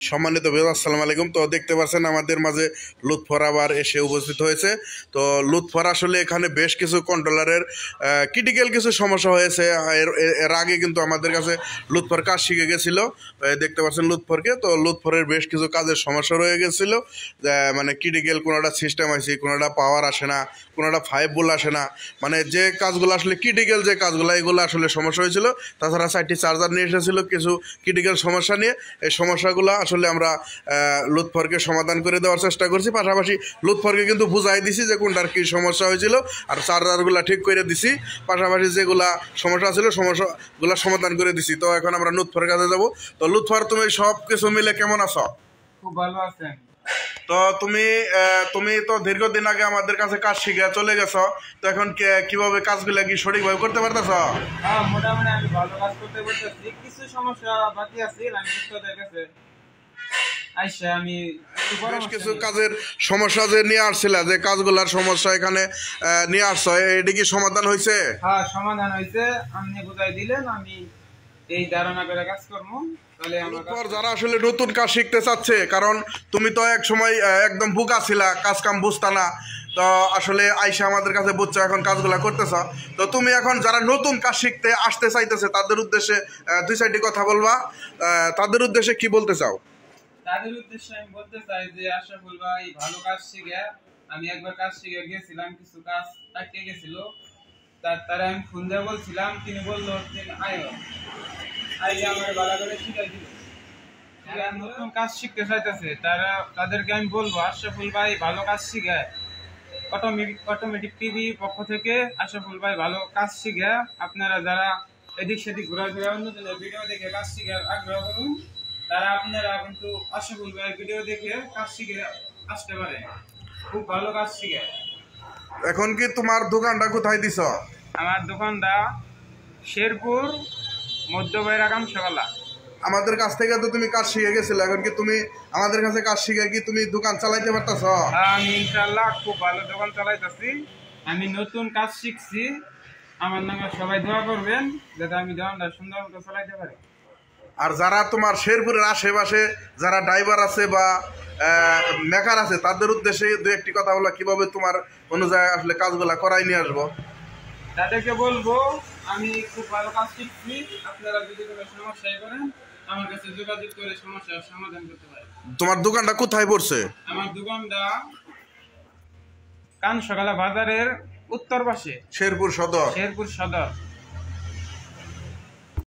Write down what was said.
সম্মানিত ভিউয়ার আসসালামু আলাইকুম। তো দেখতে পাচ্ছেন আমাদের মাঝে লুৎফর আবার এসে উপস্থিত হয়েছে। তো লুৎফর আসলে এখানে বেশ কিছু কন্ট্রোলারের ক্রিটিক্যাল কিছু সমস্যা হয়েছে। এর আগে কিন্তু আমাদের কাছে লুৎফর কাজ শিখে গেছিলো, দেখতে পাচ্ছেন লুৎফরকে। তো লুৎফরের বেশ কিছু কাজের সমস্যা রয়ে গেছিল, মানে ক্রিটিক্যাল কোনোটা সিস্টেম আসে, কোনোটা পাওয়ার আসে না, কোনোটা 5 ভোল্ট আসে না, মানে যে কাজগুলো আসলে ক্রিটিক্যাল যে কাজগুলো এগুলো আসলে সমস্যা হয়েছিল। তাছাড়া 4টি চার্জার নিয়ে এসেছিলো কিছু ক্রিটিক্যাল সমস্যা নিয়ে। এই সমস্যাগুলো আসলে আমরা লুৎফরকে সমাধান করে দেওয়ার চেষ্টা করছি, পাশাপাশি লুৎফরকে কিন্তু বুঝাই দিছি যে কোনটার কী সমস্যা হয়েছিল, আর চার্জারগুলো ঠিক করে দিছি, পাশাপাশি যেগুলা সমস্যা ছিল সমস্যাগুলো সমাধান করে দিছি। তো এখন আমরা লুৎফরের কাছে যাব। তো লুৎফর, তুমি সব কিছু মিলে কেমন আছো? খুব ভালো আছেন। তো তুমি তো দীর্ঘদিন আগে আমাদের কাছে কাজ শিখে চলে গেছো, তো এখন কিভাবে কাজগুলো কি সঠিকভাবে করতে পারতেছ? হ্যাঁ, মোটামুটি আমি ভালো কাজ করতে পারতেছি। কিছু সমস্যা বাকি আছে, আমি উস্তাদের কাছে আইসা আমি বেশ কিছু কাজের সমস্যা যে নিয়ে আসছিলা, যে কাজগুলার সমস্যা এখানে নিয়ে আসছো, এটা কি সমাধান হয়েছে? হ্যাঁ, সমাধান হয়েছে। আপনি বুঝাই দিলেন, আমি এই ধারণা করে কাজ করবো। যারা আসলে নতুন কাজ শিখতে চাচ্ছে, কারণ তুমি তো এক সময় একদম বুকা ছিলা, কাজ কাম বুঝতা না, তো আসলে আইসা আমাদের কাছে বুঝছো, এখন কাজগুলা করতেছ। তো তুমি এখন যারা নতুন কাজ শিখতে আসতে চাইতেছে তাদের উদ্দেশ্যে 2-4টি কথা বলবা, তাদের উদ্দেশ্যে কি বলতে চাও? তাদের উদ্দেশ্যে আমি বলতে চাই যে আশরাফুল ভাই ভালো কাজ শিখে, আমি একবার কাজ শিখে গেছিলাম, কিছু কাজ আটকে গেছিল, তারা আমি ফোন দিয়ে বলছিলাম, তিনি বললো যে আইলে আমার ভালো করে শিখাই দিল। যারা নতুন কাজ শিখতে চাইতেছে তাদেরকে আমি বলবো, আশরাফুল ভাই ভালো কাজ শিখে, অটোমেটিক টিভি পক্ষ থেকে আশরাফুল ভাই ভালো কাজ শিখে, আপনারা যারা এদিক সেদিক ঘোরাঘুরা অন্যজনের ভিডিও দেখে কাজ শিখে আগ্রহ করুন, তারা আপনারা কিন্তু আশরাফুল ভাইয়ের ভিডিও দেখে কাজ শিখে আসতে পারে। খুব ভালো কাজ শিখে। এখন কি তোমার দোকানটা কোথায় দিছ? আমার দোকানটা শেরপুর মধ্যবাইরাগাম সকালা। আমাদের কাছ থেকে তো তুমি কাজ শিখে গেছিলে, এখন কি তুমি আমাদের কাছে কাজ শিখে কি তুমি দোকান চালাইতে পারতেছ? আমি ইনশাআল্লাহ খুব ভালো দোকান চালাইতেছি। আমি নতুন কাজ শিখছি, আমার নামে সবাই দোয়া করবেন যাতে আমি দোকানটা সুন্দর মতো চালাইতে পারি। আর যারা তোমার শেরপুরের আশেপাশে যারা ড্রাইভার আছে বা মেকার আছে, তাদের উদ্দেশ্যে 2-1টি কথা বলা, কিভাবে তোমার অনুযায়ী আসলে কাজগুলা করাই নিয়ে আসবো? তাদেরকে বলবো আমি খুব ভালো কাজ শিখছি, আপনারা যদি কোনো সমস্যায় করেন আমার কাছে যোগাযোগ করে সমস্যার সমাধান করতে পারেন। তোমার দোকানটা কোথায় পড়ছে? আমার দোকানটা কান সকালা বাজারের উত্তর পাশে, শেরপুর সদর।